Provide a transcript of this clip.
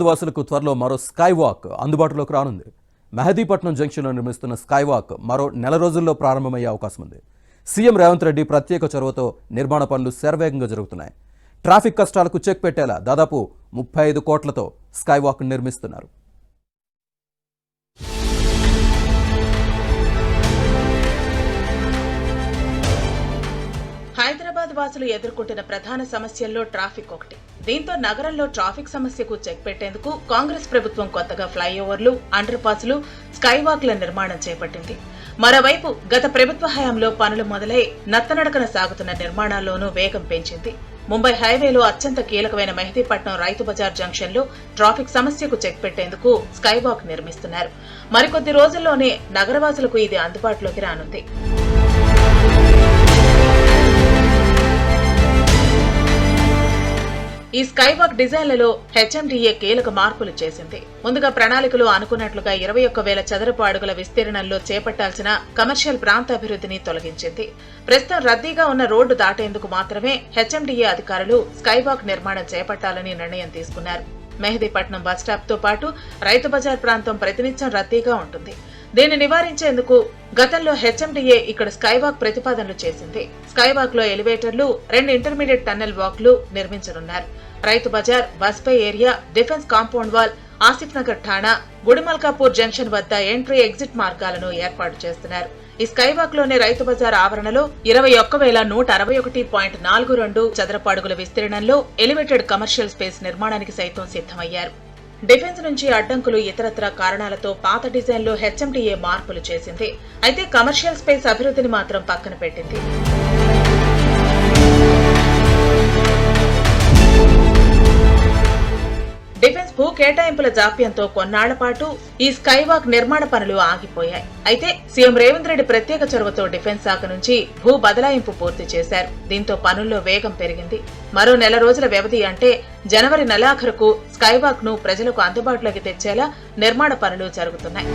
వాసులకు త్వరలో మరో స్కై వాక్ అందుబాటులోకి రానుంది. మెహదీపట్నం జంక్షన్లో నిర్మిస్తున్న స్కై వాక్ మరో నెల రోజుల్లో ప్రారంభమయ్యే అవకాశం ఉంది. సీఎం రేవంత్ రెడ్డి ప్రత్యేక చొరవతో నిర్మాణ పనులు శరవేగంగా జరుగుతున్నాయి. ట్రాఫిక్ కష్టాలకు చెక్ పెట్టేలా దాదాపు 35 కోట్లతో స్కై వాక్ నిర్మిస్తున్నారు. హైదరాబాద్ వాసులు ఎదుర్కొంటున్న ప్రధాన సమస్యల్లో ట్రాఫిక్ ఒకటి. దీంతో నగరంలో ట్రాఫిక్ సమస్యకు చెక్ పెట్టేందుకు కాంగ్రెస్ ప్రభుత్వం కొత్తగా ఫ్లైఓవర్లు, అండర్ పాస్లు, స్కై వాక్ల నిర్మాణం చేపట్టింది. మరోవైపు గత ప్రభుత్వ హయాంలో పనులు మొదలై నత్తనడకన సాగుతున్న నిర్మాణాల్లోనూ వేగం పెంచింది. ముంబై హైవేలో అత్యంత కీలకమైన మెహదీపట్నం రైతు బజార్ జంక్షన్ లో ట్రాఫిక్ సమస్యకు చెక్ పెట్టేందుకు స్కై వాక్ నిర్మిస్తున్నారు. మరికొద్ది రోజుల్లోనే నగరవాసులకు ఇది అందుబాటులోకి రానుంది. ఈ స్కై వాక్ డిజైన్లలో హెచ్ఎండిఏ కీలక మార్పులు చేసింది. ముందుగా ప్రణాళికలు అనుకున్నట్లుగా 21,000 చదరపు అడుగుల విస్తీర్ణంలో చేపట్టాల్సిన కమర్షియల్ ప్రాంతాభివృద్ధిని తొలగించింది. ప్రస్తుతం రద్దీగా ఉన్న రోడ్డు దాటేందుకు మాత్రమే హెచ్ఎండిఏ అధికారులు స్కై వాక్ నిర్మాణం చేపట్టాలని నిర్ణయం తీసుకున్నారు. మెహదీపట్నం బస్టాప్ తో పాటు రైతు బజార్ ప్రాంతం ప్రతినిత్యం రద్దీగా ఉంటుంది. దీన్ని నివారించేందుకు గతంలో హెచ్ఎండిఏ ఇక్కడ స్కైవాక్ ప్రతిపాదనలు చేసింది. స్కైవాక్ లో ఎలివేటర్లు, 2 ఇంటర్మీడియట్ టన్నెల్ వాక్లు నిర్మించనున్నారు. రైతు బజార్, బస్పై area, defence compound wall, Asif Nagar ఠాణా, గుడిమల్కాపూర్ జంక్షన్ వద్ద ఎంట్రీ ఎగ్జిట్ మార్గాలను ఏర్పాటు చేస్తున్నారు. ఈ స్కైవాక్ లోనే రైతు బజార్ ఆవరణలో 21,161.42 చదరపు అడుగుల విస్తీర్ణంలో ఎలివేటెడ్ కమర్షియల్ స్పేస్ నిర్మాణానికి సైతం సిద్ధమయ్యారు. డిఫెన్స్ నుంచి అడ్డంకులు, ఇతరత్ర కారణాలతో పాత డిజైన్లో హెచ్ఎండిఏ మార్పులు చేసింది. అయితే కమర్షియల్ స్పేస్ అభివృద్ధిని మాత్రం పక్కన పెట్టింది. డిఫెన్స్ భూ కేటాయింపుల జాప్యంతో కొన్నాళ్ల పాటు ఈ స్కైవాక్ నిర్మాణ పనులు ఆగిపోయాయి. అయితే సీఎం రేవంత్ రెడ్డి ప్రత్యేక చొరవతో డిఫెన్స్ శాఖ నుంచి భూ బదలాయింపు పూర్తి చేశారు. దీంతో పనుల్లో వేగం పెరిగింది. మరో నెల రోజుల వ్యవధి అంటే జనవరి నెలాఖరుకు స్కైవాక్ ను ప్రజలకు అందుబాటులోకి తెచ్చేలా నిర్మాణ పనులు జరుగుతున్నాయి.